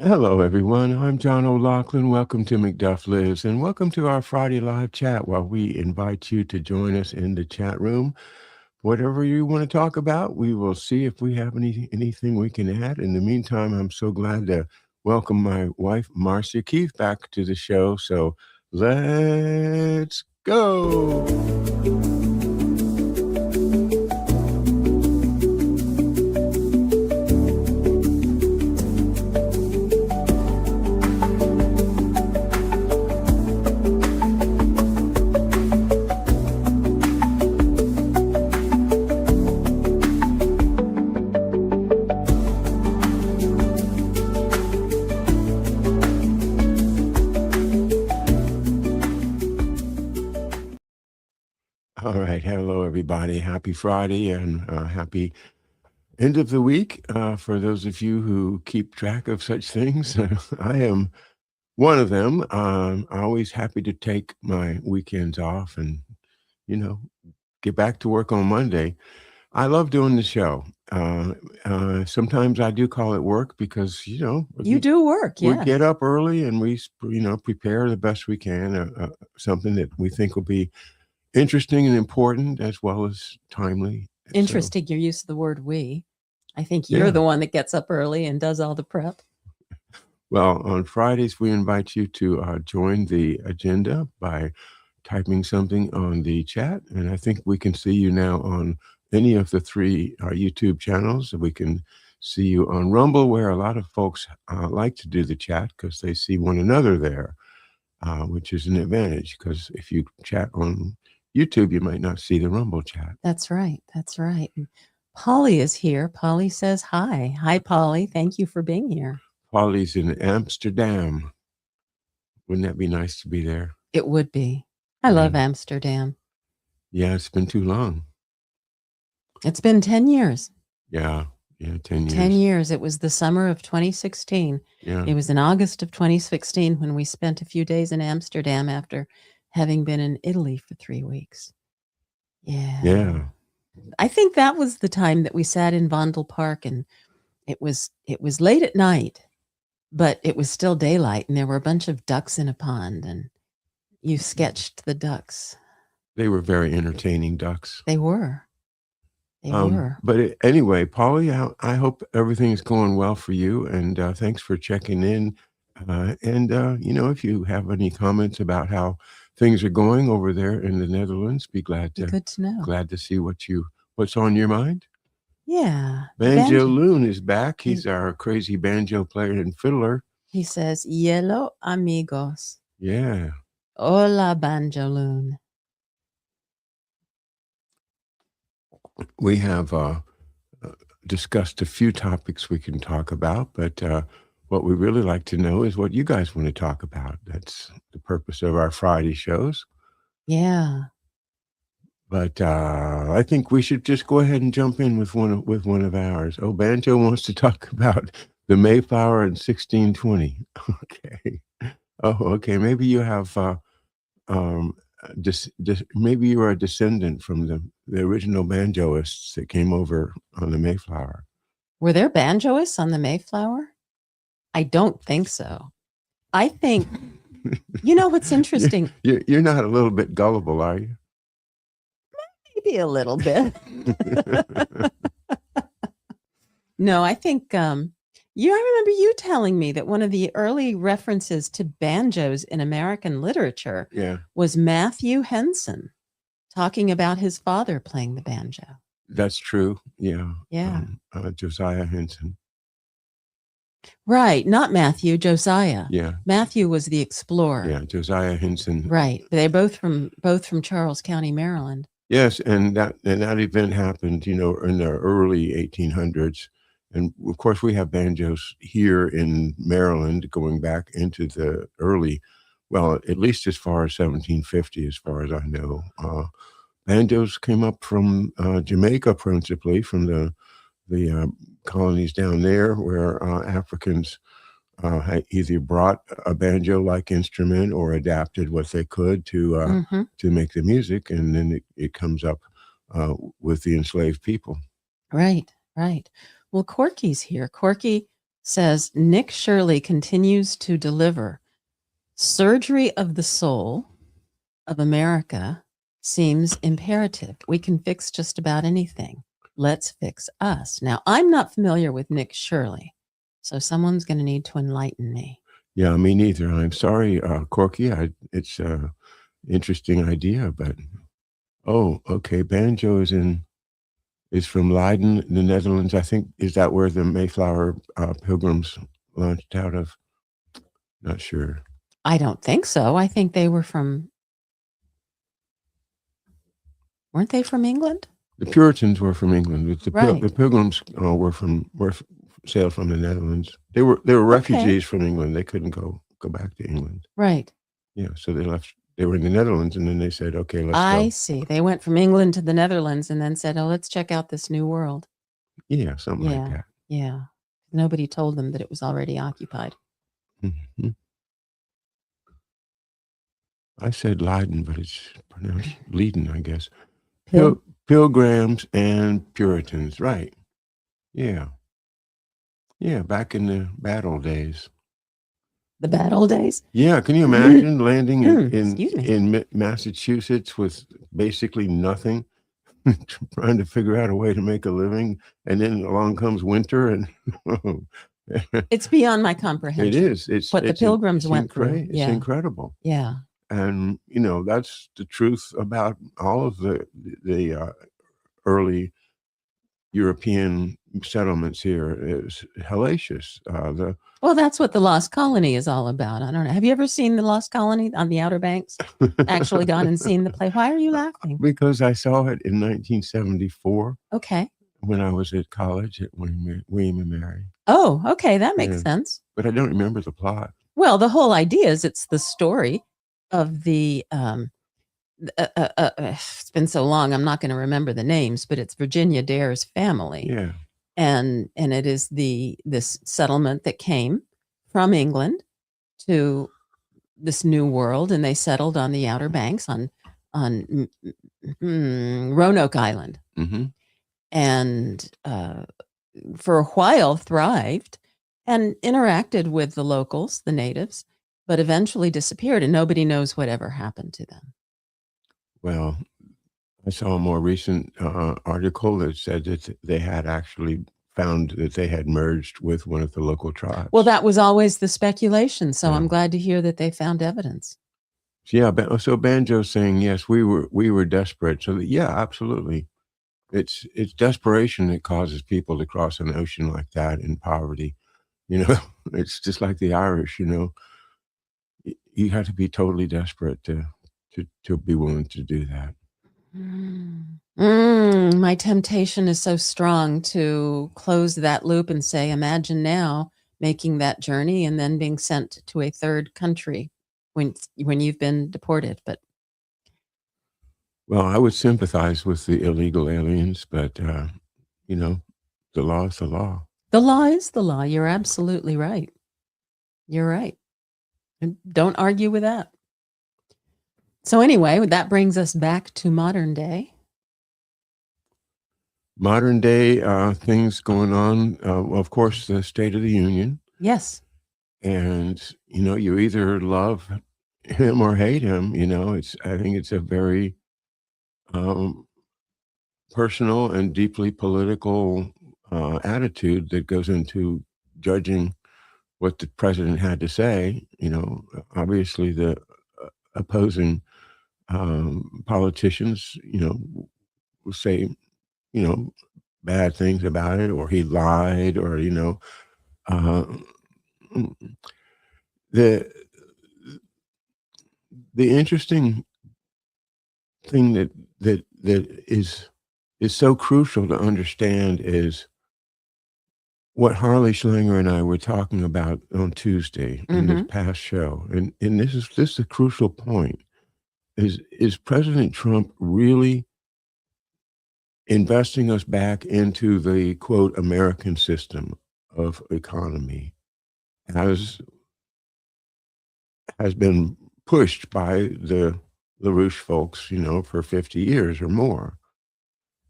Hello, everyone. I'm John O'Loughlin. Welcome to McDuff Lives, and welcome to our Friday live chat while we invite you to join us in the chat room. Whatever you want to talk about, we will see if we have anything we can add. In the meantime, I'm so glad to welcome my wife, Marcia Keith, back to the show. So let's go. All right. Hello, everybody. Happy Friday and happy end of the week. For those of you who keep track of such things, I am one of them. Always happy to take my weekends off and, you know, get back to work on Monday. I love doing the show. Sometimes I do call it work because, You do work, we yeah. get up early and we, prepare the best we can, something that we think will be interesting and important as well as timely. So, Interesting your use of the word we. I think you're yeah. the one that gets up early and does all the prep. Well, on Fridays, we invite you to join the agenda by typing something on the chat. And I think we can see you now on any of the three YouTube channels. We can see you on Rumble, where a lot of folks like to do the chat because they see one another there, which is an advantage because if you chat on YouTube, you might not see the Rumble chat. That's right. That's right. And Polly is here. Polly says hi. Hi, Polly. Thank you for being here. Polly's in Amsterdam. Wouldn't that be nice to be there? It would be. I love Amsterdam. Yeah, it's been too long. It's been 10 years. Yeah, 10 years. 10 years. It was the summer of 2016. Yeah. It was in August of 2016 when we spent a few days in Amsterdam after having been in Italy for 3 weeks. Yeah. Yeah. I think that was the time that we sat in Vondel Park, and it was late at night, but it was still daylight, and there were a bunch of ducks in a pond, and you sketched the ducks. They were very entertaining ducks. They were. They were. But anyway, Polly, I hope everything's going well for you, and thanks for checking in. If you have any comments about how things are going over there in the Netherlands, be glad to know. Glad to see what's on your mind. Yeah. Banjo Loon is back. He's our crazy banjo player and fiddler. He says, "Yellow amigos." Yeah. Hola, Banjo Loon. We have discussed a few topics we can talk about, but what we really like to know is what you guys want to talk about. That's the purpose of our Friday shows. Yeah. But I think we should just go ahead and jump in with one of ours. Oh, Banjo wants to talk about the Mayflower in 1620. Okay. Oh, okay. Maybe you have maybe you are a descendant from the original banjoists that came over on the Mayflower. Were there banjoists on the Mayflower? I don't think so. I think, you know what's interesting? You're not a little bit gullible, are you? Maybe a little bit. No, I think, I remember you telling me that one of the early references to banjos in American literature was Matthew Henson talking about his father playing the banjo. That's true. Yeah. Yeah. Josiah Henson. Right. Not Matthew, Josiah. Yeah. Matthew was the explorer. Yeah. Josiah Henson. Right. They're both from Charles County, Maryland. Yes. And that event happened, in the early 1800s. And of course, we have banjos here in Maryland going back into the early, well, at least as far as 1750, as far as I know. Banjos came up from Jamaica, principally from the colonies down there, where Africans had either brought a banjo-like instrument or adapted what they could to make the music, and then it comes up with the enslaved people. Right, right. Well, Corky's here. Corky says Nick Shirley continues to deliver. Surgery of the soul of America seems imperative. We can fix just about anything. Let's fix us. Now, I'm not familiar with Nick Shirley, so someone's going to need to enlighten me. Yeah, me neither. I'm sorry, Corky. It's an interesting idea, but okay. Banjo is from Leiden, the Netherlands. I think, is that where the Mayflower Pilgrims launched out of? Not sure. I don't think so. I think they were weren't they from England? The Puritans were from England. Right. The Pilgrims were sailed from the Netherlands. They were refugees from England. They couldn't go back to England. Right. Yeah, so they left. They were in the Netherlands, and then they said, "Okay, let's go." I see. They went from England to the Netherlands, and then said, "Oh, let's check out this new world." Yeah, something like that. Yeah. Nobody told them that it was already occupied. Mm-hmm. I said Leiden, but it's pronounced Leiden, I guess. Pilgrims and Puritans, right? Yeah. Yeah, back in the bad old days. The bad old days? Yeah, can you imagine landing in Massachusetts with basically nothing, trying to figure out a way to make a living, and then along comes winter, and it's beyond my comprehension. It is. It's what the Pilgrims went through. It's incredible. Yeah. And that's the truth about all of the early European settlements here. Is hellacious. Well, that's what the Lost Colony is all about. I don't know. Have you ever seen the Lost Colony on the Outer Banks? Actually gone and seen the play? Why are you laughing? Because I saw it in 1974. Okay. When I was at college at William and Mary. Oh, okay. That makes sense. But I don't remember the plot. Well, the whole idea is it's the story of the it's been so long, I'm not going to remember the names, but it's Virginia Dare's family. Yeah. And it is this settlement that came from England to this new world, and they settled on the Outer Banks on Roanoke Island. Mm-hmm. And for a while thrived and interacted with the locals, the natives, but eventually disappeared, and nobody knows whatever happened to them. Well, I saw a more recent article that said that they had actually found that they had merged with one of the local tribes. Well, that was always the speculation, so I'm glad to hear that they found evidence. Yeah, so Banjo's saying, yes, we were desperate. So yeah, absolutely. It's desperation that causes people to cross an ocean like that in poverty. It's just like the Irish, you have to be totally desperate to be willing to do that. My temptation is so strong to close that loop and say, imagine now making that journey and then being sent to a third country when you've been deported. But well, I would sympathize with the illegal aliens, but the law is the law. The law is the law. You're absolutely right. You're right. And don't argue with that. So anyway, that brings us back to modern day. Modern day things going on. Well, of course, the State of the Union. Yes. And, you either love him or hate him. I think it's a very personal and deeply political attitude that goes into judging what the president had to say. Obviously the opposing politicians, will say, bad things about it, or he lied, or, the interesting thing that is so crucial to understand is what Harley Schlanger and I were talking about on Tuesday in this past show. And this is a crucial point. Is President Trump really investing us back into the, quote, American system of economy has been pushed by the LaRouche folks, for 50 years or more,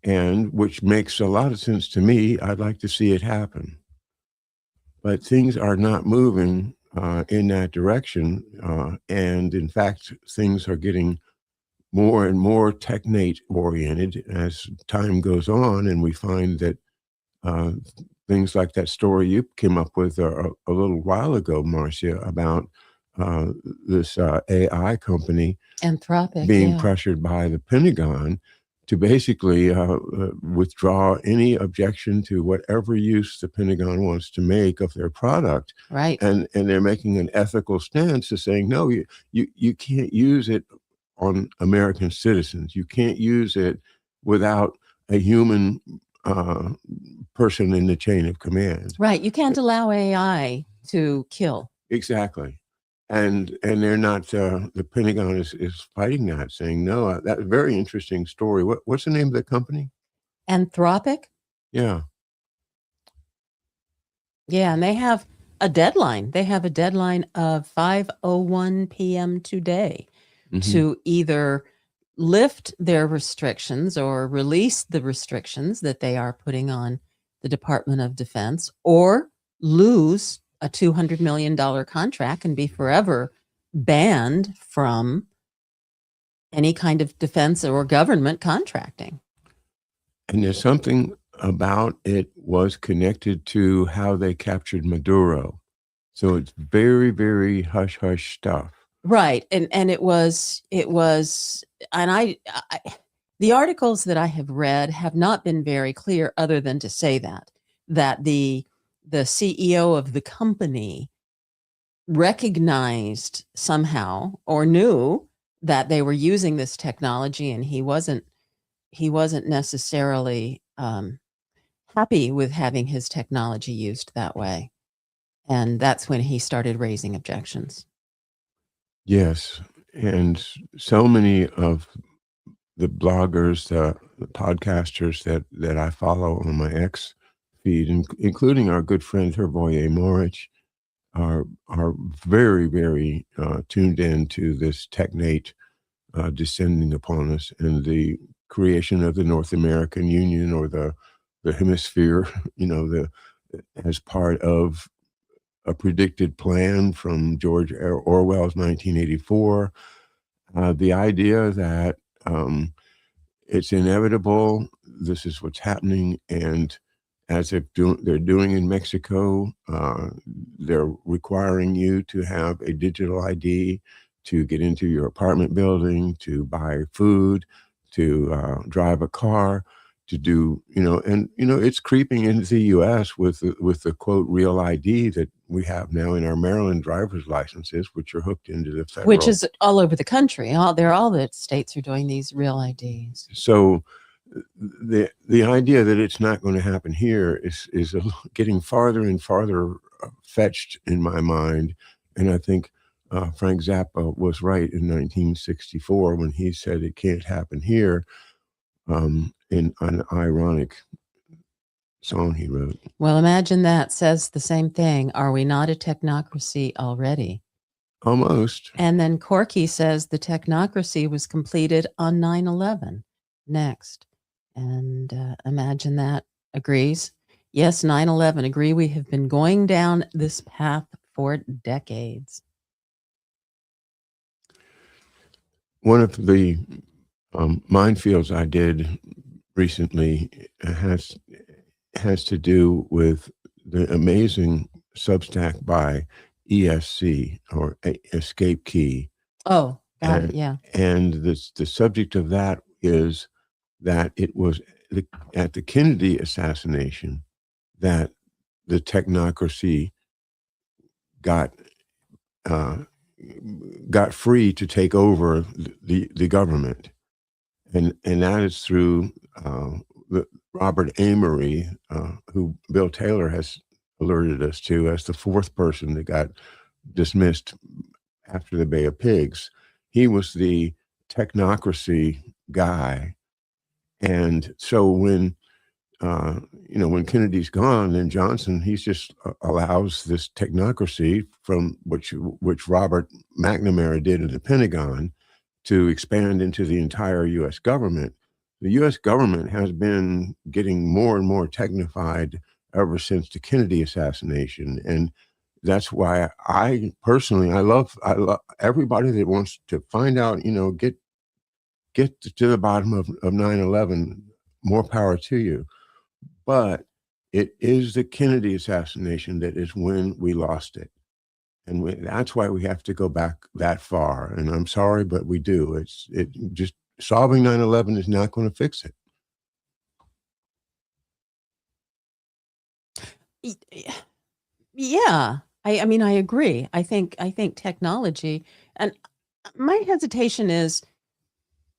and which makes a lot of sense to me. I'd like to see it happen. but things are not moving in that direction. And in fact, things are getting more and more technate oriented as time goes on, and we find that uh, things like that story you came up with a little while ago, Marcia, about uh, this AI company Anthropic, being yeah. pressured by the Pentagon to basically withdraw any objection to whatever use the Pentagon wants to make of their product. Right. And they're making an ethical stance to saying, no, you can't use it on American citizens. You can't use it without a human person in the chain of command. Right. You can't allow AI to kill. Exactly. And they're not, the Pentagon is fighting that, saying, no, that's a very interesting story. What's the name of the company? Anthropic? Yeah. Yeah, and they have a deadline. They have a deadline of 5:01 p.m. today to either lift their restrictions or release the restrictions that they are putting on the Department of Defense, or lose a $200 million contract and be forever banned from any kind of defense or government contracting. And there's something about it was connected to how they captured Maduro. So it's very, very hush hush stuff. Right. And it was, and I the articles that I have read have not been very clear, other than to say that the CEO of the company recognized somehow or knew that they were using this technology, and he wasn't necessarily happy with having his technology used that way. And that's when he started raising objections. Yes. And so many of the bloggers, the podcasters that I follow on my X feed, including our good friend Hervoye Morich, are very, very tuned in to this technate descending upon us and the creation of the North American Union, or the hemisphere, as part of a predicted plan from George Orwell's 1984. The idea that it's inevitable, this is what's happening, and as they're doing in Mexico, they're requiring you to have a digital ID to get into your apartment building, to buy food, to drive a car, to do, it's creeping into the U.S. with the quote real ID that we have now in our Maryland driver's licenses, which are hooked into the federal. Which is all over the country. All the states are doing these real IDs. So the idea that it's not going to happen here is getting farther and farther fetched in my mind. And I think Frank Zappa was right in 1964 when he said it can't happen here, in an ironic song he wrote. Well, Imagine That says the same thing. Are we not a technocracy already? Almost. And then Corky says the technocracy was completed on 9/11. Next. And Imagine That agrees. Yes, 9/11, agree. We have been going down this path for decades. One of the minefields I did recently has to do with the amazing Substack by ESC, or Escape Key. Oh, got it. Yeah. And the subject of that is that it was at the Kennedy assassination that the technocracy got free to take over the government, and that is through Robert Amory, who Bill Taylor has alerted us to as the fourth person that got dismissed after the Bay of Pigs. He was the technocracy guy. And so when Kennedy's gone, then Johnson, he's just allows this technocracy from which Robert McNamara did in the Pentagon to expand into the entire U.S. government. The U.S. government has been getting more and more technified ever since the Kennedy assassination. And that's why I personally, I love everybody that wants to find out, get to the bottom of 9/11, more power to you. But it is the Kennedy assassination that is when we lost it. And that's why we have to go back that far. And I'm sorry, but we do. It just solving 9/11 is not going to fix it. Yeah. I mean, I agree. I think technology, and my hesitation is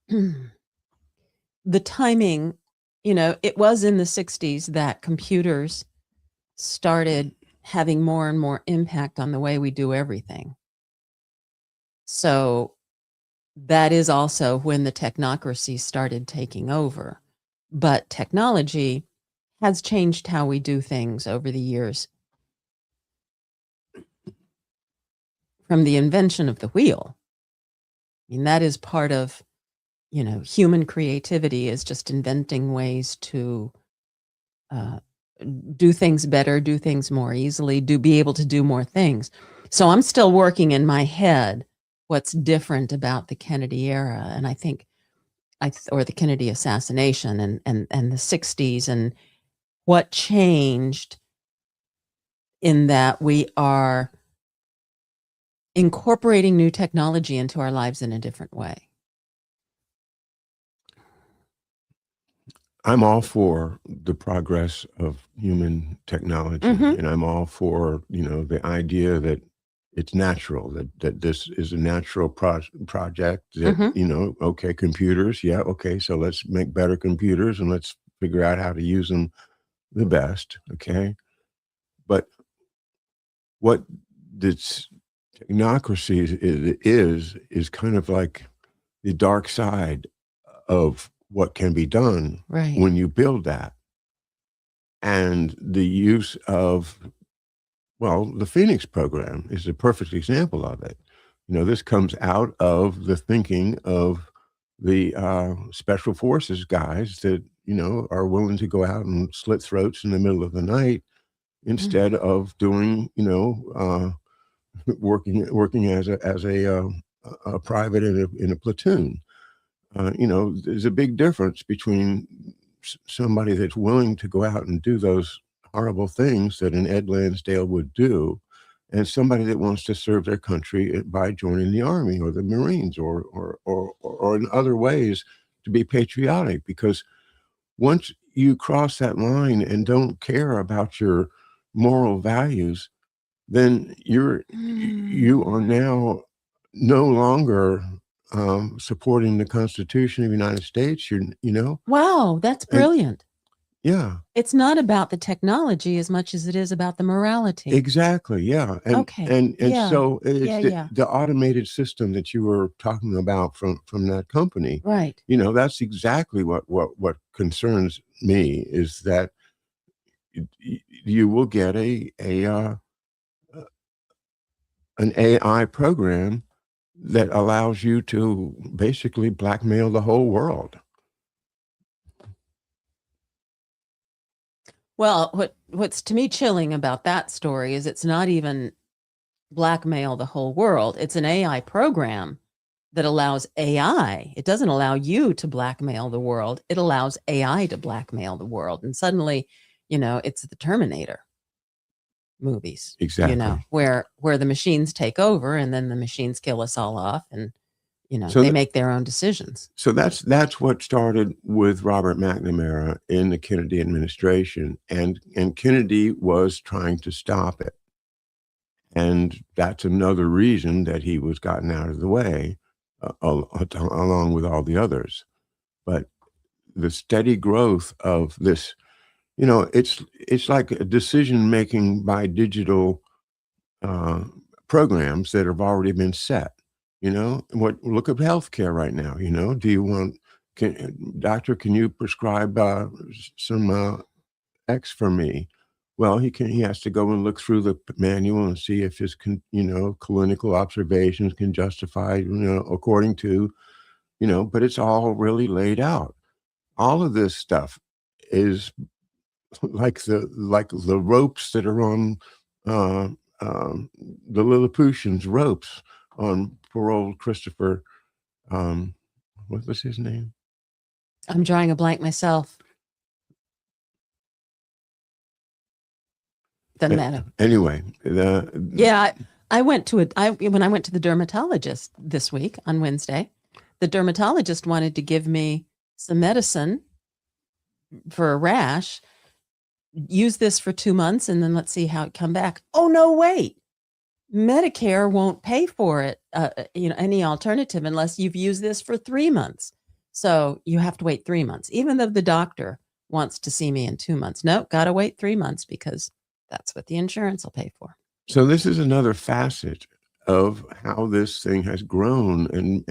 the timing. It was in the 60s that computers started having more and more impact on the way we do everything. So that is also when the technocracy started taking over. But technology has changed how we do things over the years. From the invention of the wheel. I mean, that is part of, human creativity, is just inventing ways to do things better, do things more easily, be able to do more things. So I'm still working in my head what's different about the Kennedy era, and I think, or the Kennedy assassination, and the 60s, and what changed in that we are incorporating new technology into our lives in a different way. I'm all for the progress of human technology, and I'm all for, the idea that it's natural, that this is a natural project, that, okay, computers, yeah, okay, so let's make better computers and let's figure out how to use them the best, okay? But what this technocracy is kind of like the dark side of what can be done when you build that. And the use of, the Phoenix program is a perfect example of it. This comes out of the thinking of the special forces guys that, are willing to go out and slit throats in the middle of the night instead of doing, working as a private in a platoon. There's a big difference between somebody that's willing to go out and do those horrible things that an Ed Lansdale would do, and somebody that wants to serve their country by joining the Army or the Marines or in other ways to be patriotic. Because once you cross that line and don't care about your moral values, then you are now no longer supporting the Constitution of the United States. Wow, that's brilliant. Yeah. It's not about the technology as much as it is about the morality. Exactly. Yeah. And, okay. And so it's the automated system that you were talking about from that company. Right. That's exactly what concerns me, is that you will get an AI program that allows you to basically blackmail the whole world. Well, what's to me chilling about that story is it's not even blackmail the whole world. It's an AI program that allows AI. It doesn't allow you to blackmail the world. It allows AI to blackmail the world. And suddenly, it's the Terminator movies. Exactly. Where the machines take over and then the machines kill us all off, and so they make their own decisions. So that's what started with Robert McNamara in the Kennedy administration, and Kennedy was trying to stop it. And that's another reason that he was gotten out of the way, along with all the others. But the steady growth of this, it's like a decision making by digital programs that have already been set. Look at healthcare right now. Do you want, doctor, can you prescribe some X for me? Well, he has to go and look through the manual and see if his clinical observations can justify, according to, but it's all really laid out. All of this stuff is like the ropes that are on the Lilliputians ropes on poor old Christopher. What was his name? I'm drawing a blank myself. Doesn't matter. Anyway, I went to when I went to the dermatologist this week on Wednesday. The dermatologist wanted to give me some medicine for a rash. Use this for 2 months and then let's see how it come back. Oh no, wait. Medicare won't pay for it, any alternative unless you've used this for 3 months. So you have to wait 3 months, even though the doctor wants to see me in 2 months. No, got to wait 3 months because that's what the insurance will pay for. So this is another facet of how this thing has grown and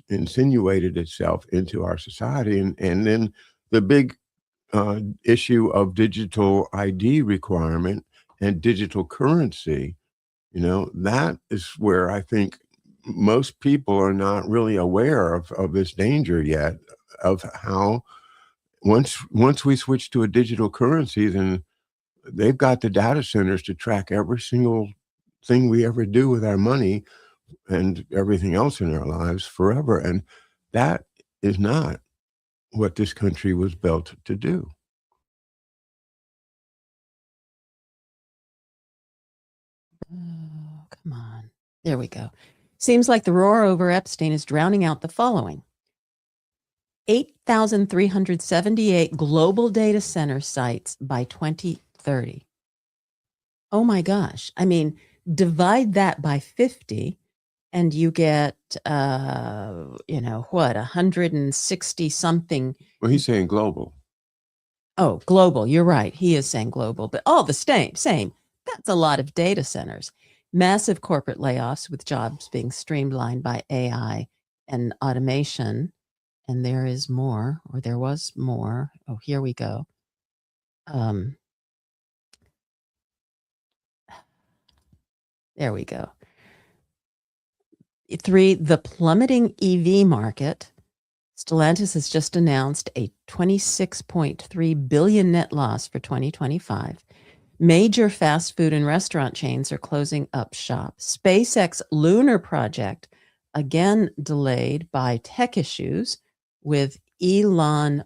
insinuated itself into our society. And then the big issue of digital ID requirement and digital currency, that is where I think most people are not really aware of this danger yet, of how once we switch to a digital currency, then they've got the data centers to track every single thing we ever do with our money and everything else in our lives forever. And that is not what this country was built to do. Oh, come on. There we go. Seems like the roar over Epstein is drowning out the following. 8,378 global data center sites by 2030. Oh my gosh. I mean, divide that by 50 and you get, 160 something. Well, he's saying global. Oh, global. You're right. He is saying global, but all the same. That's a lot of data centers. Massive corporate layoffs with jobs being streamlined by AI and automation. And there is more, or there was more. Oh, here we go. There we go. 3, the plummeting EV market. Stellantis has just announced a $26.3 billion net loss for 2025. Major fast food and restaurant chains are closing up shop. SpaceX lunar project, again delayed by tech issues, with Elon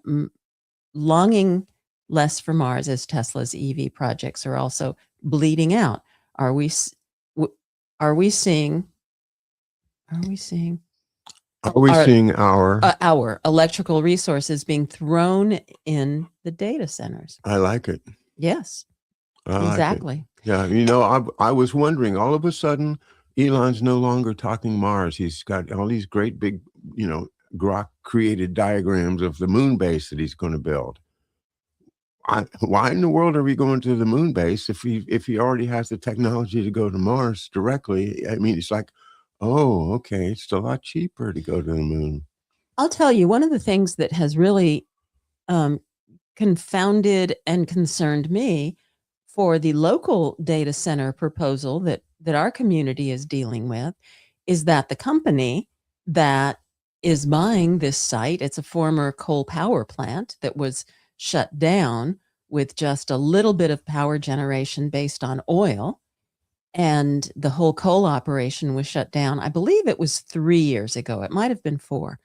longing less for Mars as Tesla's EV projects are also bleeding out. Are we seeing our electrical resources being thrown in the data centers? I like it. Yes, exactly. Like yeah, I was wondering, all of a sudden, Elon's no longer talking Mars. He's got all these great big, Grok created diagrams of the moon base that he's going to build. Why in the world are we going to the moon base if he already has the technology to go to Mars directly? I mean, it's like, oh, okay, it's a lot cheaper to go to the moon. I'll tell you, one of the things that has really confounded and concerned me for the local data center proposal that our community is dealing with is that the company that is buying this site, it's a former coal power plant that was shut down with just a little bit of power generation based on oil. And the whole coal operation was shut down. I believe it was 3 years ago. It might have been 4.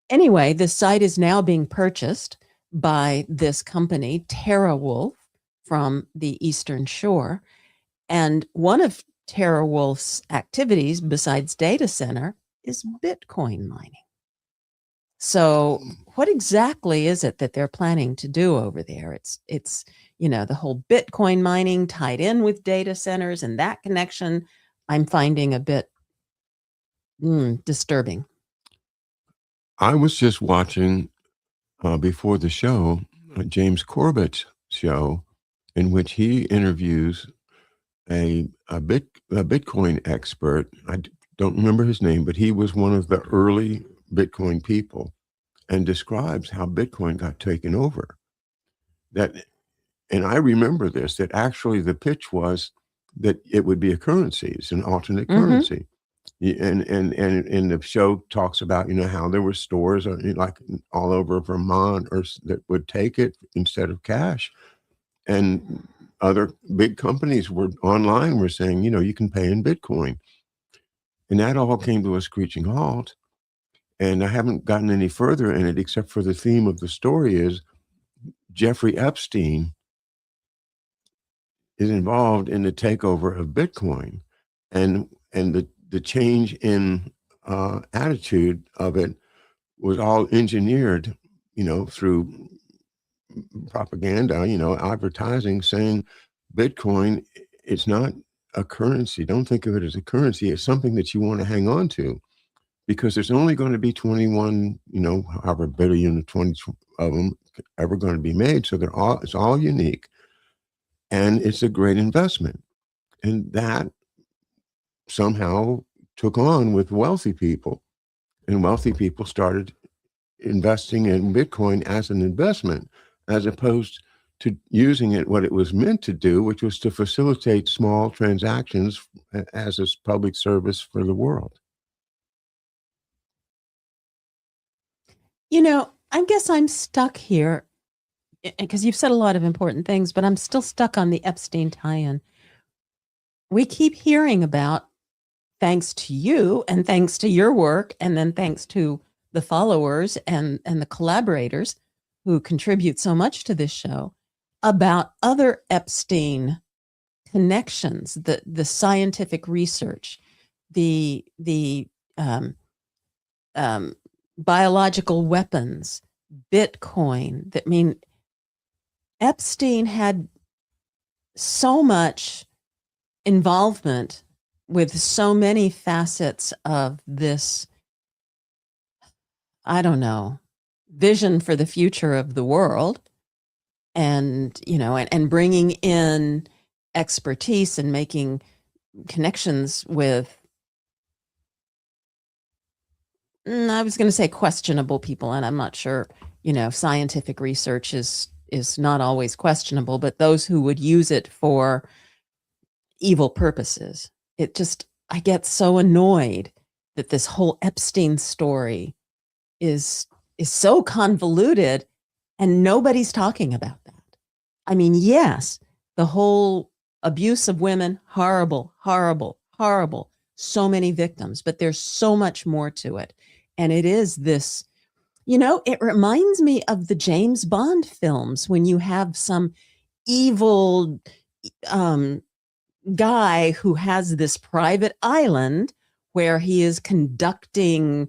Anyway, the site is now being purchased by this company, TerraWolf, from the Eastern Shore. And one of TerraWolf's activities, besides data center, is Bitcoin mining. So what exactly is it that they're planning to do over there? It's the whole Bitcoin mining tied in with data centers, and that connection I'm finding a bit disturbing. I was just watching before the show, James Corbett's show, in which he interviews a Bitcoin expert. I don't remember his name, but he was one of the early Bitcoin people, and describes how Bitcoin got taken over. And I remember this, that actually the pitch was that it would be a currency. It's an alternate currency. And the show talks about, how there were stores like all over Vermont that would take it instead of cash. and other big companies were online were saying, you can pay in Bitcoin. And that all came to a screeching halt. And I haven't gotten any further in it, except for the theme of the story is Jeffrey Epstein is involved in the takeover of Bitcoin, and the change in attitude of it was all engineered, through propaganda, advertising, saying Bitcoin, it's not a currency. Don't think of it as a currency. It's something that you want to hang on to, because there's only going to be 21, however billion, 20 of them ever going to be made. So it's all unique, and it's a great investment. And that somehow took on with wealthy people, and wealthy people started investing in Bitcoin as an investment, as opposed to using it what it was meant to do, which was to facilitate small transactions as a public service for the world. I guess I'm stuck here because you've said a lot of important things, but I'm still stuck on the Epstein tie-in. We keep hearing about, thanks to you and thanks to your work, and then thanks to the followers and the collaborators who contribute so much to this show, about other Epstein connections, the scientific research, the biological weapons, Bitcoin. Epstein had so much involvement with so many facets of this, I don't know, vision for the future of the world, and bringing in expertise and making connections with, I was going to say questionable people, and I'm not sure, scientific research is not always questionable, but those who would use it for evil purposes. I get so annoyed that this whole Epstein story is so convoluted and nobody's talking about that. I mean, yes, the whole abuse of women, horrible, horrible, horrible. So many victims, but there's so much more to it. And it is this, it reminds me of the James Bond films, when you have some evil guy who has this private island where he is conducting,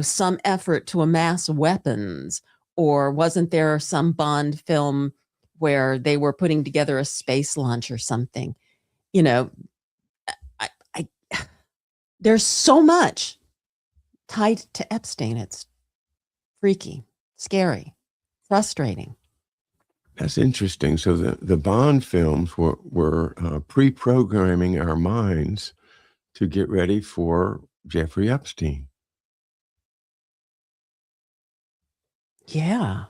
some effort to amass weapons. Or wasn't there some Bond film where they were putting together a space launch or something? There's so much tied to Epstein. It's freaky, scary, frustrating. That's interesting. So the Bond films were pre-programming our minds to get ready for Jeffrey Epstein. Yeah.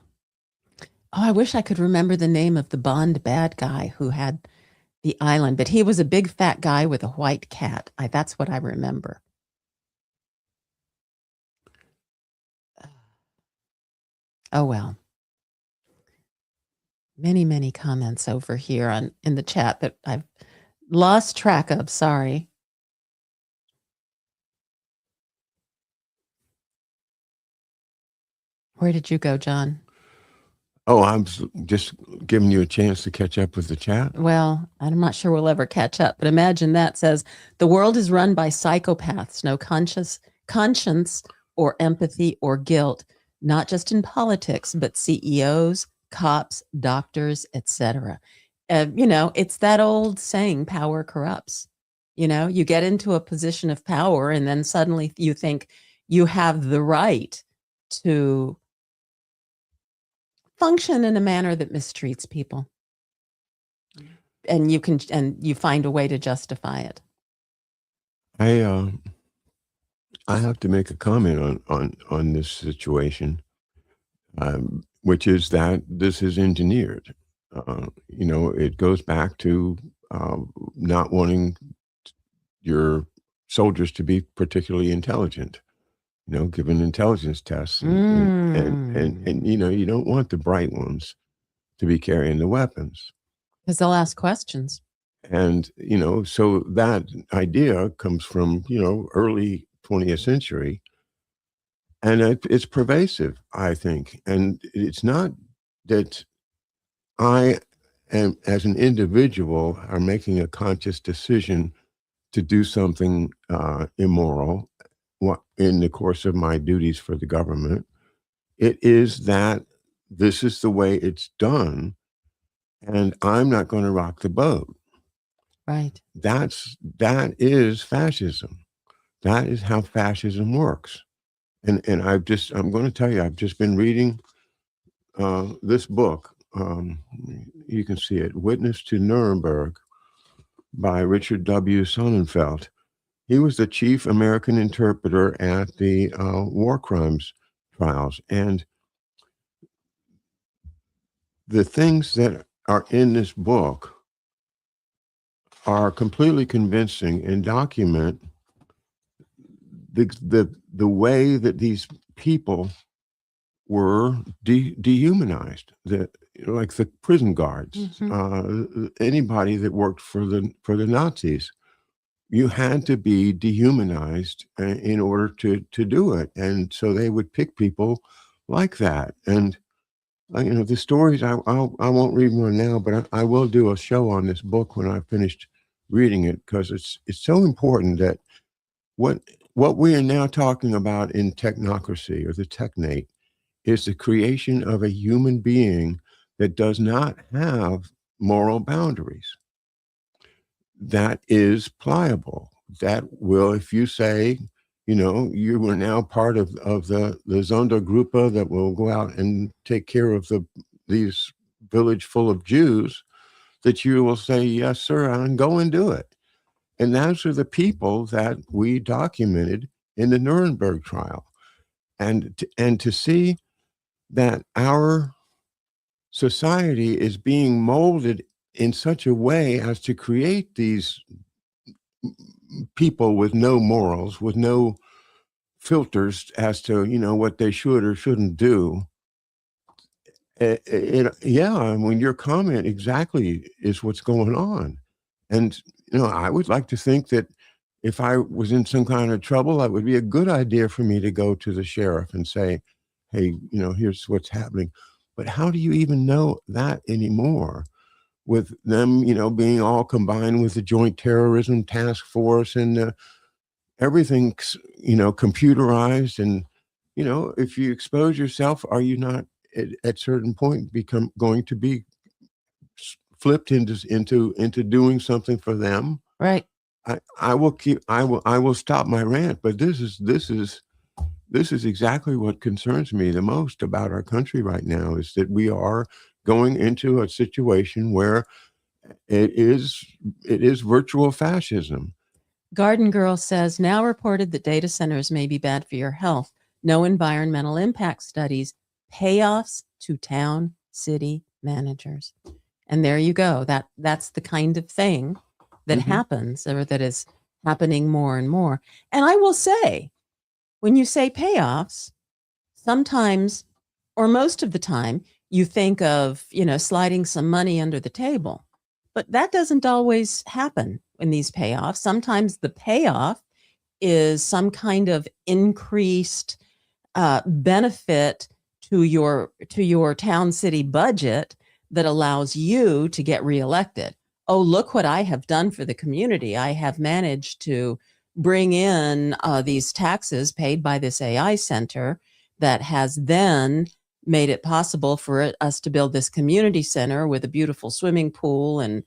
Oh, I wish I could remember the name of the Bond bad guy who had the island, but he was a big fat guy with a white cat. That's what I remember. Oh, well. Many, many comments over here in the chat that I've lost track of. Sorry. Where did you go, John? Oh, I'm just giving you a chance to catch up with the chat. Well, I'm not sure we'll ever catch up, but imagine that. Says, the world is run by psychopaths, no conscience or empathy or guilt, not just in politics, but CEOs, cops, doctors, etc. It's that old saying, power corrupts. You get into a position of power and then suddenly you think you have the right to function in a manner that mistreats people. And you find a way to justify it. I have to make a comment on this situation, which is that this is engineered. It goes back to not wanting your soldiers to be particularly intelligent. Given intelligence tests, and you don't want the bright ones to be carrying the weapons. Because they'll ask questions. And, so that idea comes from, early 20th century. And it's pervasive, I think. And it's not that I am, as an individual, are making a conscious decision to do something immoral in the course of my duties for the government. It is that this is the way it's done, and I'm not going to rock the boat. Right. That is fascism. That is how fascism works. And I'm going to tell you, I've just been reading this book. You can see it, Witness to Nuremberg, by Richard W. Sonnenfeld. He was the chief American interpreter at the war crimes trials. And the things that are in this book are completely convincing and document the way that these people were dehumanized. Like the prison guards, anybody that worked for the Nazis, you had to be dehumanized in order to do it. And so they would pick people like that. And the stories, I won't read one now, but I will do a show on this book when I've finished reading it, because it's so important that what we are now talking about in technocracy, or the technate, is the creation of a human being that does not have moral boundaries, that is pliable, that will, if you say, you are now part of the Sondergruppe that will go out and take care of these village full of Jews, that you will say, yes, sir, and go and do it. And those are the people that we documented in the Nuremberg trial. And to see that our society is being molded in such a way as to create these people with no morals, with no filters as to, what they should or shouldn't do. Your comment exactly is what's going on. And, I would like to think that if I was in some kind of trouble, that would be a good idea for me to go to the sheriff and say, hey, here's what's happening. But how do you even know that anymore, with them, being all combined with the Joint Terrorism Task Force, and everything's, computerized. And, if you expose yourself, are you not at certain point going to be flipped into doing something for them? Right. I will stop my rant, but this is exactly what concerns me the most about our country right now, is that we are going into a situation where it is virtual fascism. Garden Girl says, now reported that data centers may be bad for your health. No environmental impact studies. Payoffs to town city managers. And there you go. That's the kind of thing that happens, or that is happening more and more. And I will say, when you say payoffs, sometimes, or most of the time, you think of, sliding some money under the table. But that doesn't always happen in these payoffs. Sometimes the payoff is some kind of increased benefit to your town city budget that allows you to get reelected. Oh, look what I have done for the community. I have managed to bring in these taxes paid by this AI center that has then made it possible for us to build this community center with a beautiful swimming pool and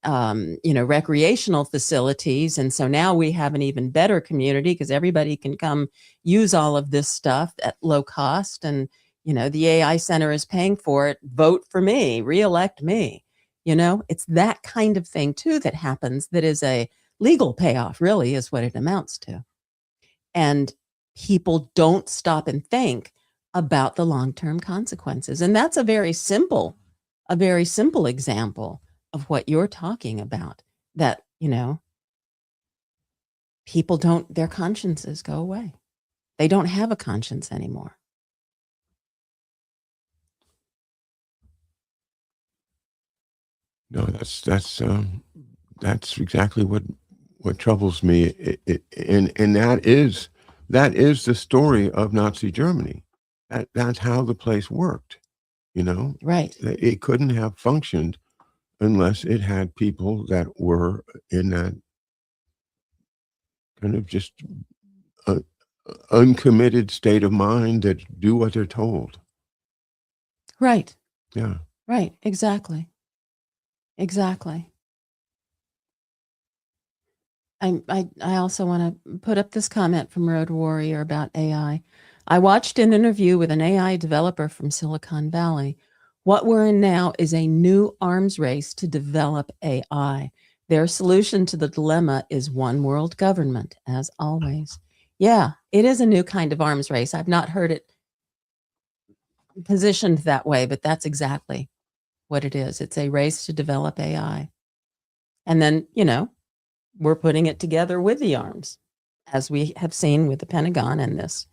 recreational facilities. And so now we have an even better community because everybody can come use all of this stuff at low cost. And, the AI center is paying for it. Vote for me, reelect me. It's that kind of thing too that happens, that is a legal payoff, really, is what it amounts to. And people don't stop and think about the long-term consequences. And that's a very simple example of what you're talking about, that, people their consciences go away. They don't have a conscience anymore. No, that's exactly what troubles me, and that is the story of Nazi Germany. That's how the place worked. You know, Right. it couldn't have functioned unless it had people that were in that kind of just uh, uncommitted state of mind that do what they're told. Right. Yeah. Right. Exactly. Exactly. I also want to put up this comment from Road Warrior about AI. I watched an interview with an AI developer from Silicon Valley. What we're in now is a new arms race to develop AI. Their solution to the dilemma is one world government, as always. Yeah, it is a new kind of arms race. I've not heard it positioned that way, but that's exactly what it is. It's a race to develop AI. And then, we're putting it together with the arms, as we have seen with the Pentagon and this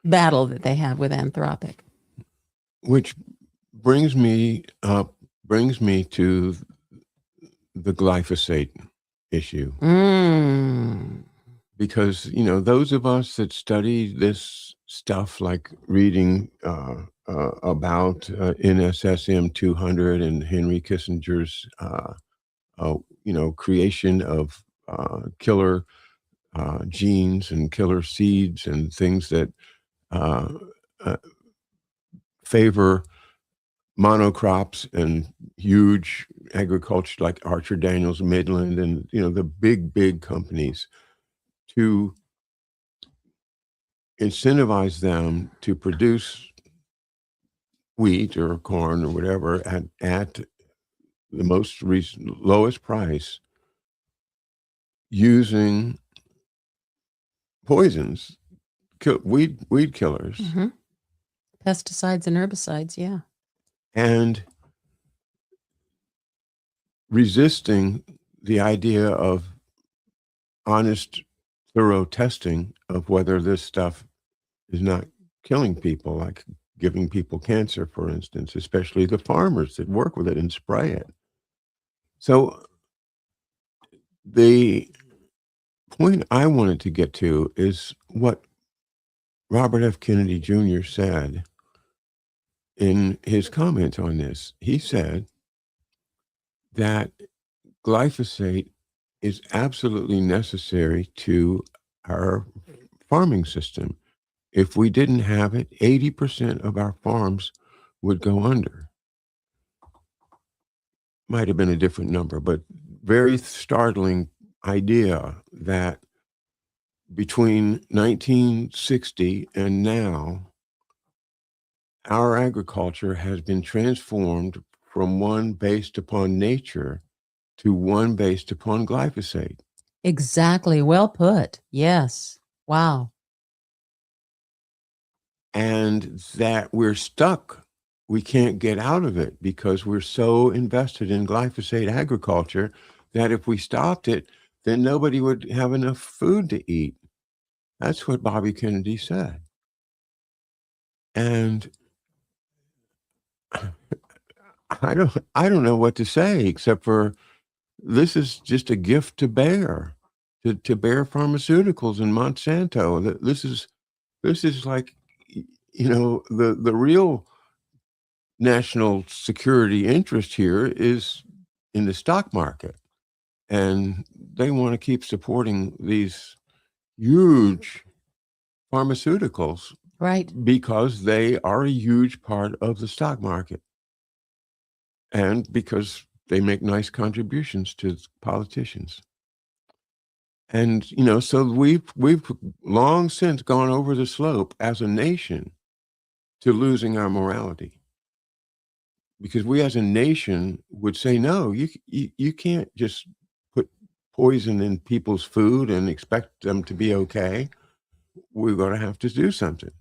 battle that they have with Anthropic. Which brings me to the glyphosate issue. Because those of us that study this stuff, like reading about NSSM 200 and Henry Kissinger's creation of killer genes and killer seeds and things that favor monocrops and huge agriculture like Archer Daniels Midland and the big companies, to incentivize them to produce wheat or corn or whatever at the lowest price, using poisons, weed killers, pesticides and herbicides, yeah, and resisting the idea of honest, thorough testing of whether this stuff is not killing people, like giving people cancer, for instance, especially the farmers that work with it and spray it. So the point I wanted to get to is what Robert F. Kennedy Jr. said in his comments on this. He said that glyphosate is absolutely necessary to our farming system. If we didn't have it, 80% of our farms would go under. Might have been a different number, but very startling idea that between 1960 and now, our agriculture has been transformed from one based upon nature to one based upon glyphosate. Exactly. Well put. Yes. Wow. And that we're stuck. We can't get out of it because we're so invested in glyphosate agriculture that if we stopped it, then nobody would have enough food to eat. That's what Bobby Kennedy said. And I don't know what to say except for this is just a gift to Bayer, to Bayer Pharmaceuticals and Monsanto. This is like, the real national security interest here is in the stock market, and they want to keep supporting these huge pharmaceuticals, right? Because they are a huge part of the stock market, and because they make nice contributions to politicians. And so we've long since gone over the slope as a nation to losing our morality, because we as a nation would say, no, you can't just put poison in people's food and expect them to be okay. We're going to have to do something.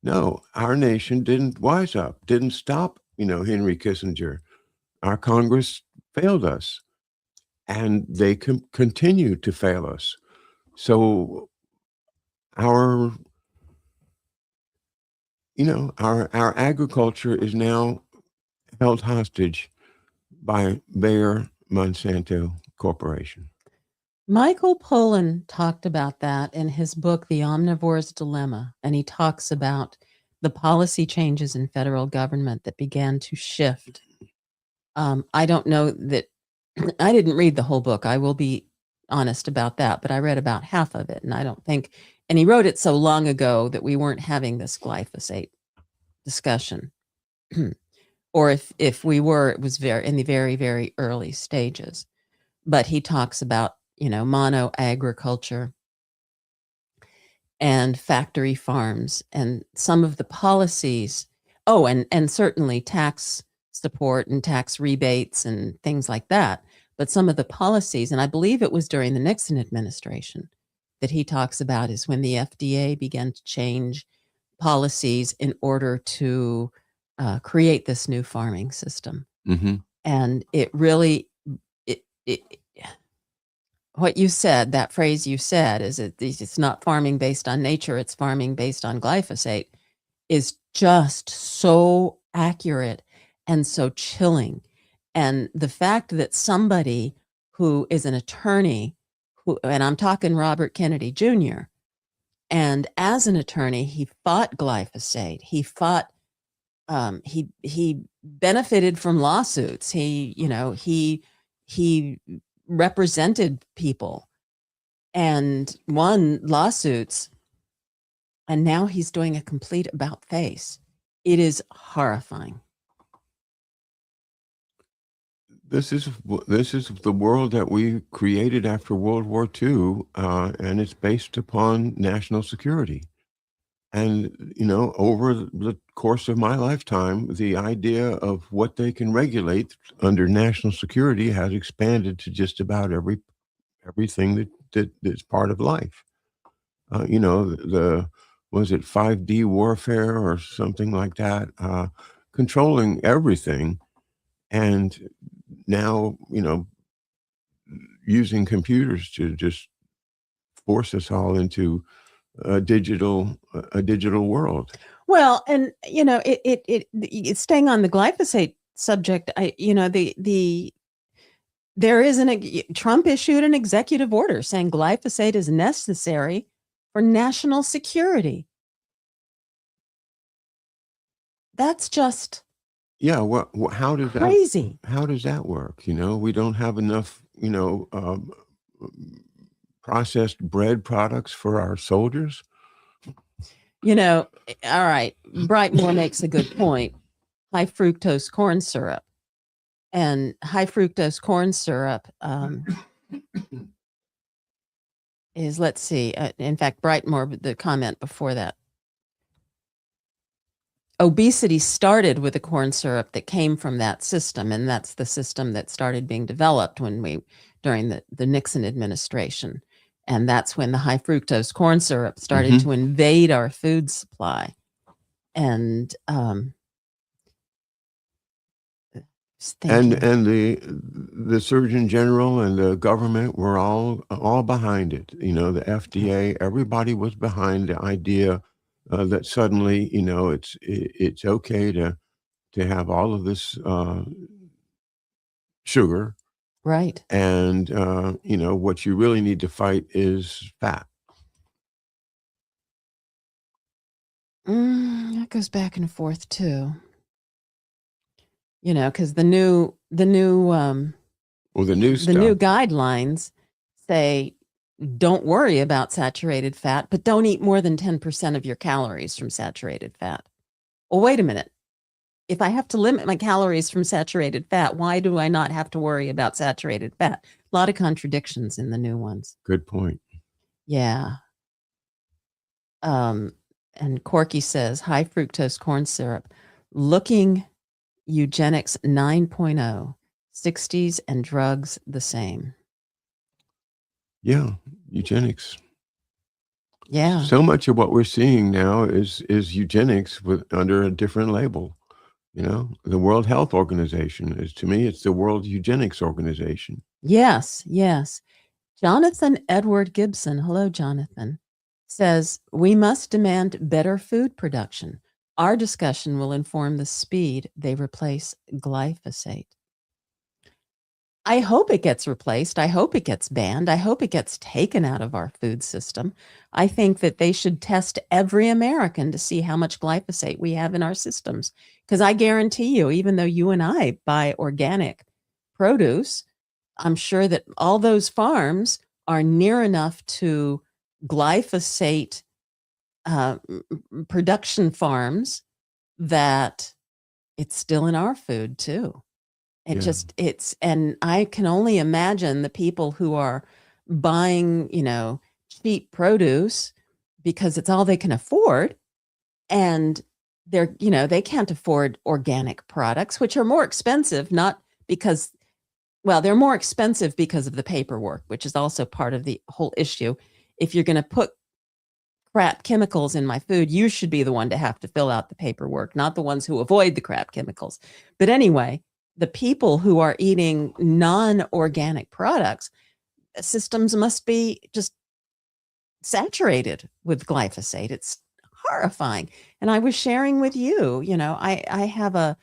No, our nation didn't wise up, didn't stop, Henry Kissinger. Our Congress failed us, and they continue to fail us. So our our agriculture is now held hostage by Bayer Monsanto Corporation. Michael Pollan talked about that in his book, The Omnivore's Dilemma, and he talks about the policy changes in federal government that began to shift. I don't know that I didn't read the whole book. I will be honest about that, but I read about half of it, and I don't think, and he wrote it so long ago that we weren't having this glyphosate discussion. Or if we were, it was in the very, very early stages. But he talks about, mono agriculture and factory farms and some of the policies. Oh, and certainly tax support and tax rebates and things like that. But some of the policies, and I believe it was during the Nixon administration that he talks about, is when the FDA began to change policies in order to create this new farming system. Mm-hmm. And it really, what you said, that phrase you said, is it's not farming based on nature, it's farming based on glyphosate, is just so accurate and so chilling. And the fact that somebody who is an attorney, and I'm talking Robert Kennedy Jr., and as an attorney, he fought glyphosate. He fought, he benefited from lawsuits. He represented people and won lawsuits. And now he's doing a complete about face. It is horrifying. This is the world that we created after World War II, and it's based upon national security. And, over the course of my lifetime, the idea of what they can regulate under national security has expanded to just about everything that's part of life. Was it 5D warfare or something like that, controlling everything. And now, using computers to just force us all into a digital world. Well, and it's staying on the glyphosate subject. Trump issued an executive order saying glyphosate is necessary for national security. That's just how does crazy. How does that work? We don't have enough, processed bread products for our soldiers. All right. Brightmore makes a good point. High fructose corn syrup. And high fructose corn syrup is, let's see, in fact, Brightmore, the comment before that. Obesity started with a corn syrup that came from that system, and that's the system that started being developed during the Nixon administration. And that's when the high fructose corn syrup started to invade our food supply. And the Surgeon General and the government were all behind it. The FDA, everybody was behind the idea that suddenly, it's okay to have all of this sugar. Right. And, what you really need to fight is fat. That goes back and forth too. Because the new guidelines say, don't worry about saturated fat, but don't eat more than 10% of your calories from saturated fat. Well, wait a minute. If I have to limit my calories from saturated fat, why do I not have to worry about saturated fat? A lot of contradictions in the new ones. Good point. Yeah. And Corky says, high fructose corn syrup, looking eugenics 9.0, 60s and drugs the same. Yeah, eugenics. Yeah. So much of what we're seeing now is eugenics under a different label. The World Health Organization to me, it's the World Eugenics Organization. Yes, yes. Jonathan Edward Gibson, hello, Jonathan, says, we must demand better food production. Our discussion will inform the speed they replace glyphosate. I hope it gets replaced. I hope it gets banned. I hope it gets taken out of our food system. I think that they should test every American to see how much glyphosate we have in our systems. Because I guarantee you, even though you and I buy organic produce, I'm sure that all those farms are near enough to glyphosate production farms that it's still in our food too. And I can only imagine the people who are buying, cheap produce because it's all they can afford. And they can't afford organic products, which are more expensive, not because, they're more expensive because of the paperwork, which is also part of the whole issue. If you're going to put crap chemicals in my food, you should be the one to have to fill out the paperwork, not the ones who avoid the crap chemicals. But anyway, the people who are eating non-organic products, systems must be just saturated with glyphosate. It's horrifying. And I was sharing with you, I have a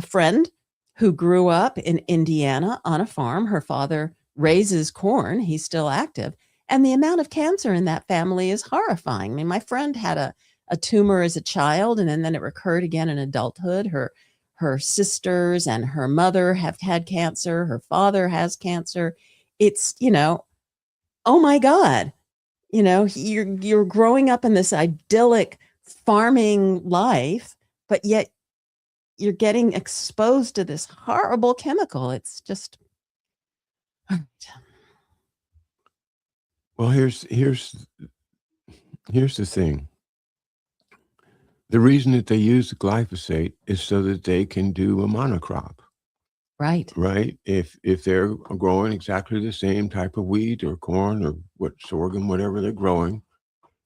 friend who grew up in Indiana on a farm. Her father raises corn. He's still active. And the amount of cancer in that family is horrifying. I mean, my friend had a tumor as a child, and then it recurred again in adulthood. Her sisters and her mother have had cancer. Her father has cancer. It's, oh my God, you're growing up in this idyllic farming life, but yet you're getting exposed to this horrible chemical. It's just. Well, here's the thing. The reason that they use the glyphosate is so that they can do a monocrop. Right. Right. If they're growing exactly the same type of wheat or corn or sorghum, whatever they're growing,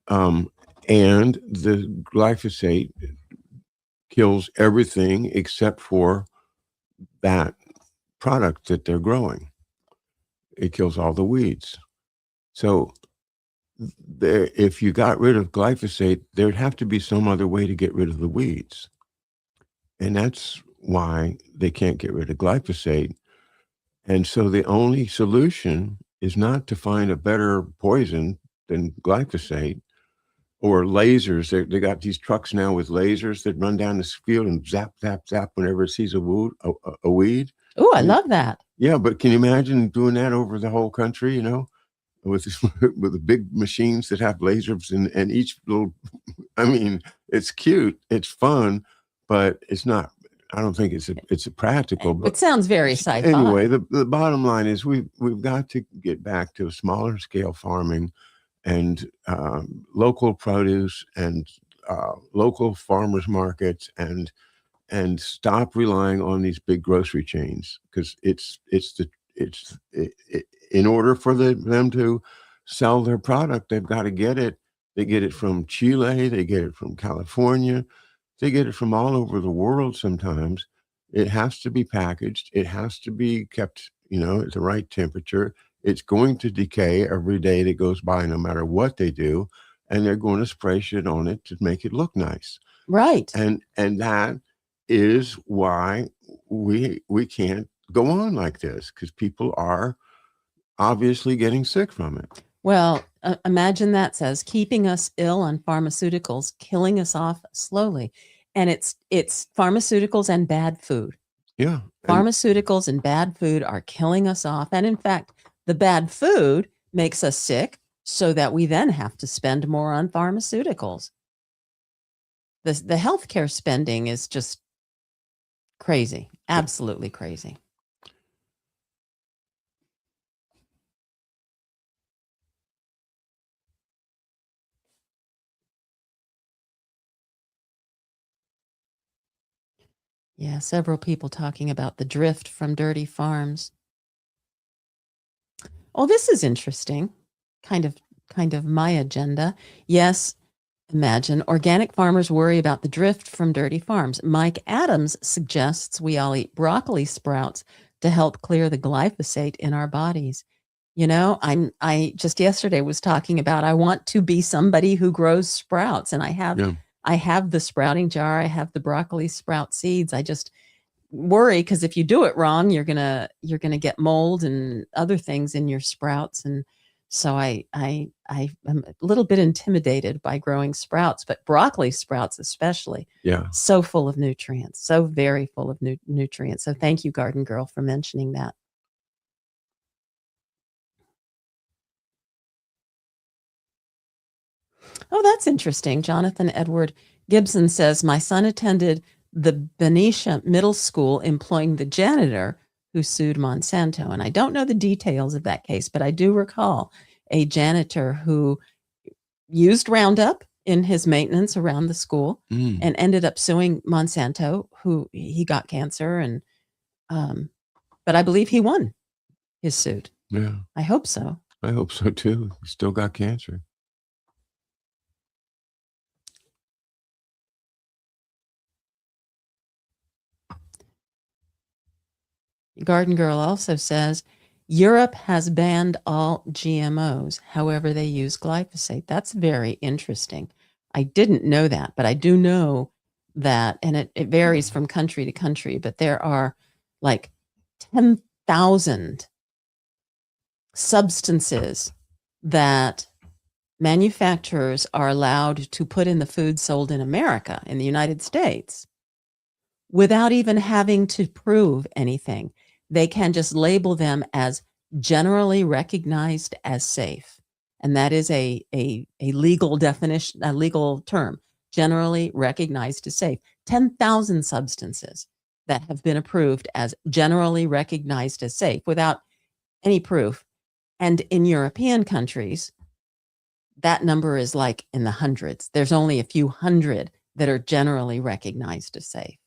and the glyphosate kills everything except for that product that they're growing. It kills all the weeds. So if you got rid of glyphosate, there'd have to be some other way to get rid of the weeds. And that's why they can't get rid of glyphosate. And so the only solution is not to find a better poison than glyphosate or lasers. They got these trucks now with lasers that run down this field and zap, zap, zap whenever it sees a weed. Oh, I love that. Yeah, but can you imagine doing that over the whole country, with the big machines that have lasers and each little, I mean, it's cute, it's fun, but it's not. I don't think it's a practical. But it sounds very sci-fi. Anyway, the bottom line is we've got to get back to smaller scale farming and local produce and local farmers markets and stop relying on these big grocery chains, because in order for them to sell their product, they've got to get it. They get it from Chile, they get it from California, they get it from all over the world. Sometimes it has to be packaged. It has to be kept, at the right temperature. It's going to decay every day that goes by, no matter what they do. And they're going to spray shit on it to make it look nice. Right. And that is why we can't go on like this, because people are obviously getting sick from it. Well, imagine that says keeping us ill on pharmaceuticals, killing us off slowly. And it's pharmaceuticals and bad food. Yeah. Pharmaceuticals and bad food are killing us off. And in fact, the bad food makes us sick so that we then have to spend more on pharmaceuticals. The healthcare spending is just crazy. Absolutely crazy. Yeah, several people talking about the drift from dirty farms. Oh, this is interesting. Kind of my agenda. Yes, imagine organic farmers worry about the drift from dirty farms. Mike Adams suggests we all eat broccoli sprouts to help clear the glyphosate in our bodies. I just yesterday was talking about I want to be somebody who grows sprouts, and I have I have the sprouting jar. I have the broccoli sprout seeds. I just worry because if you do it wrong, you're gonna get mold and other things in your sprouts. And so I am a little bit intimidated by growing sprouts, but broccoli sprouts especially. Yeah. So full of nutrients, so very full of nutrients. So thank you, Garden Girl, for mentioning that. Oh, that's interesting. Jonathan Edward Gibson says, my son attended the Benicia Middle School employing the janitor who sued Monsanto. And I don't know the details of that case, but I do recall a janitor who used Roundup in his maintenance around the school and ended up suing Monsanto, who he got cancer. And but I believe he won his suit. Yeah. I hope so. I hope so too. He still got cancer. Garden Girl also says, Europe has banned all GMOs. However, they use glyphosate. That's very interesting. I didn't know that, but I do know that, and it varies from country to country, but there are like 10,000 substances that manufacturers are allowed to put in the food sold in America, in the United States, without even having to prove anything. They can just label them as generally recognized as safe. And that is a legal definition, a legal term, generally recognized as safe. 10,000 substances that have been approved as generally recognized as safe without any proof. And in European countries, that number is like in the hundreds. There's only a few hundred that are generally recognized as safe.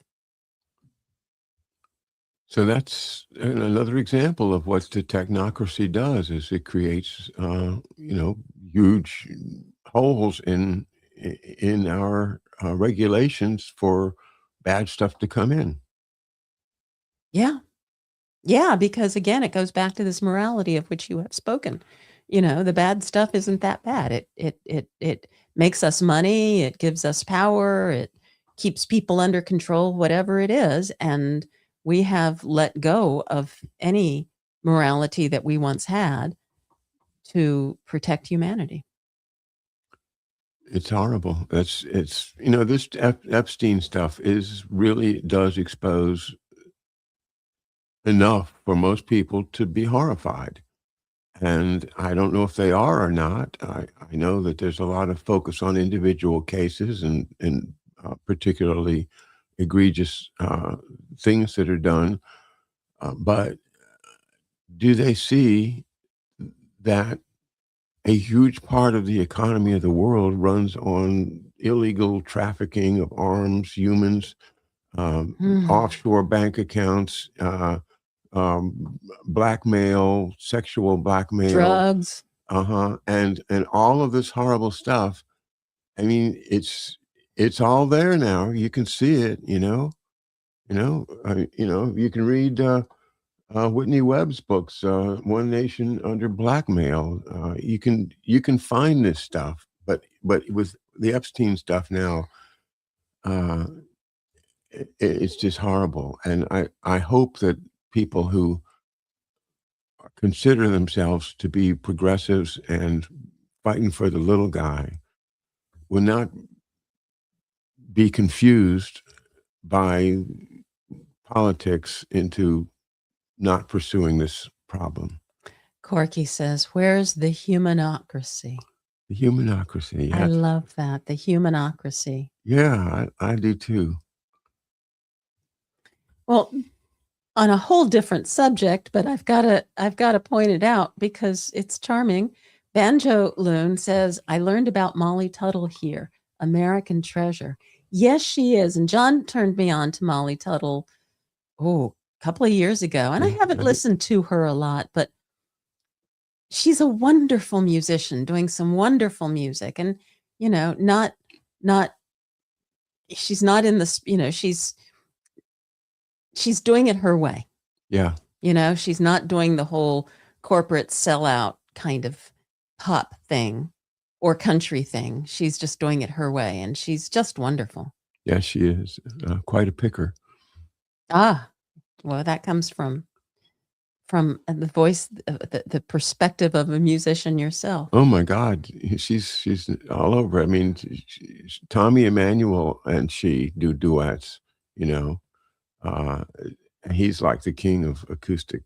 So that's another example of what the technocracy does, is it creates, huge holes in our regulations for bad stuff to come in. Yeah. Yeah, because again, it goes back to this morality of which you have spoken. The bad stuff isn't that bad. It makes us money, it gives us power, it keeps people under control, whatever it is. And we have let go of any morality that we once had to protect humanity. It's horrible. This Epstein stuff does expose enough for most people to be horrified. And I don't know if they are or not. I know that there's a lot of focus on individual cases and particularly egregious things that are done. But do they see that a huge part of the economy of the world runs on illegal trafficking of arms, humans, offshore bank accounts, blackmail, sexual blackmail, drugs, and all of this horrible stuff. I mean, it's all there now. You can see it. You can read Whitney Webb's books, One Nation Under Blackmail. You can find this stuff, but with the Epstein stuff now, it's just horrible. And I hope that people who consider themselves to be progressives and fighting for the little guy will not be confused by politics into not pursuing this problem. Corky says, where's the humanocracy? The humanocracy. I love that. The humanocracy. Yeah, I do too. Well, on a whole different subject, but I've got to point it out because it's charming. Banjo Loon says, I learned about Molly Tuttle here, American treasure. Yes, she is. And John turned me on to Molly Tuttle, a couple of years ago. And I haven't listened to her a lot, but she's a wonderful musician doing some wonderful music. And, she's not in this, she's doing it her way. Yeah. She's not doing the whole corporate sellout kind of pop thing. or country thing. She's just doing it her way, and she's just wonderful. Yes, she is quite a picker. Ah, well, that comes from the voice, the perspective of a musician yourself. Oh my God, she's all over. I mean, Tommy Emmanuel and she do duets. You know, he's like the king of acoustic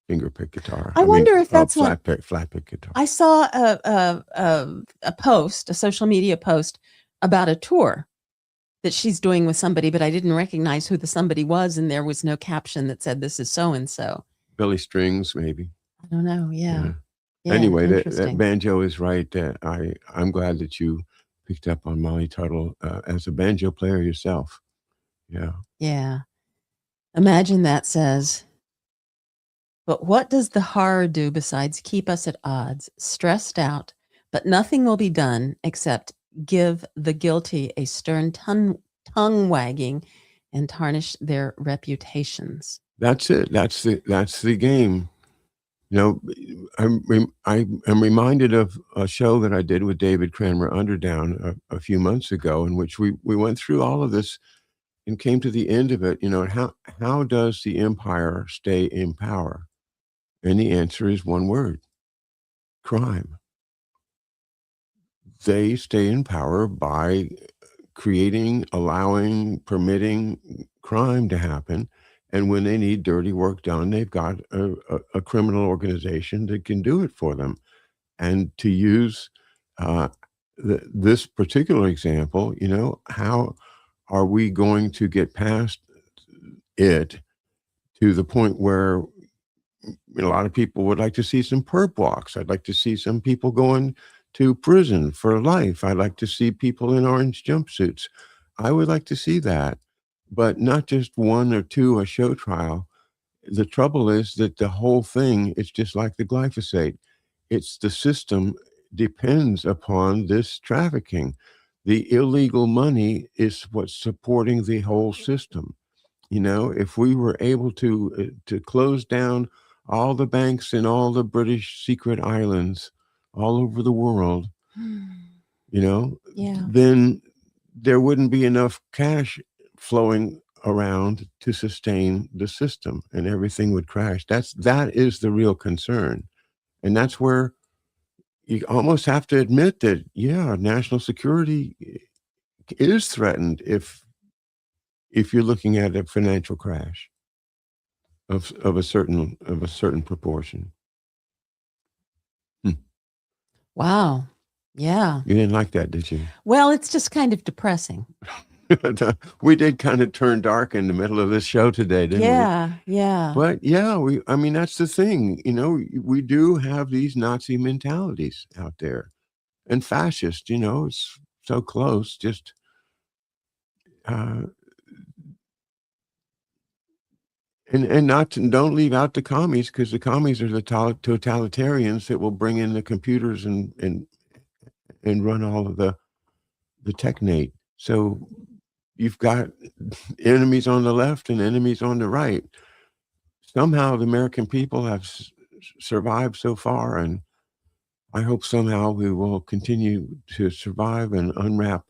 fingerpick guitar. I wonder if that's flat pick guitar. I saw a post, a social media post about a tour that she's doing with somebody, but I didn't recognize who the somebody was, and there was no caption that said this is so and so. Billy Strings, maybe. I don't know. Yeah. Anyway, that banjo is right. I'm glad that you picked up on Molly Tuttle as a banjo player yourself. Yeah. Yeah. Imagine that says, but what does the horror do besides keep us at odds, stressed out, but nothing will be done except give the guilty a stern tongue wagging and tarnish their reputations. That's it. That's the game. You know, I am reminded of a show that I did with David Cranmer Underdown a few months ago, in which we went through all of this and came to the end of it. You know, how does the empire stay in power? And the answer is one word: crime. They stay in power by creating, allowing, permitting crime to happen. And when they need dirty work done, they've got a criminal organization that can do it for them. And to use this particular example, you know, how are we going to get past it to the point where a lot of people would like to see some perp walks? I'd like to see some people going to prison for life. I'd like to see people in orange jumpsuits. I would like to see that, but not just one or two a show trial. The trouble is that the whole thing is just like the glyphosate. It's the system depends upon this trafficking. The illegal money is what's supporting the whole system. You know, if we were able to close down all the banks in all the British secret islands all over the world, you know, then there wouldn't be enough cash flowing around to sustain the system, and everything would crash. That is the real concern. And that's where you almost have to admit that, yeah, national security is threatened if you're looking at a financial crash of a certain proportion. Wow. Yeah. You didn't like that, did you? Well, it's just kind of depressing. We did kind of turn dark in the middle of this show today, didn't we? Yeah. But yeah, I mean, that's the thing. You know, we do have these Nazi mentalities out there, and fascist, you know, it's so close. Just and don't leave out the commies, because the commies are the totalitarians that will bring in the computers and run all of the technate. So you've got enemies on the left and enemies on the right. Somehow the American people have survived so far, and I hope somehow we will continue to survive and unwrap,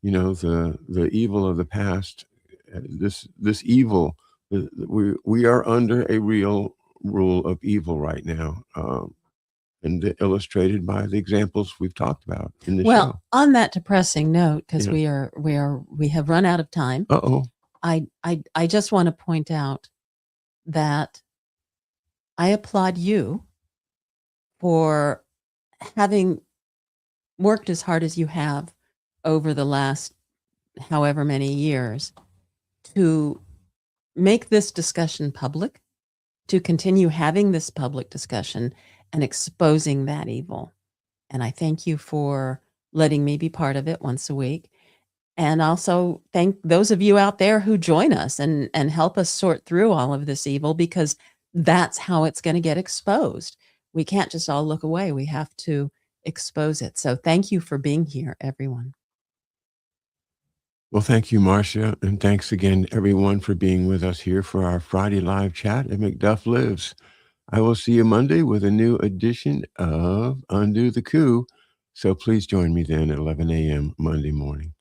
you know, the evil of the past. This evil, we are under a real rule of evil right now, and illustrated by the examples we've talked about in this show. On that depressing note, because we have run out of time. I just want to point out that I applaud you for having worked as hard as you have over the last however many years to make this discussion public, to continue having this public discussion and exposing that evil. And I thank you for letting me be part of it once a week. And also thank those of you out there who join us and help us sort through all of this evil, because that's how it's going to get exposed. We can't just all look away. We have to expose it. So thank you for being here, everyone. Well, thank you, Marcia. And thanks again, everyone, for being with us here for our Friday live chat at McDuff Lives. I will see you Monday with a new edition of Undo the Coup. So please join me then at 11 a.m. Monday morning.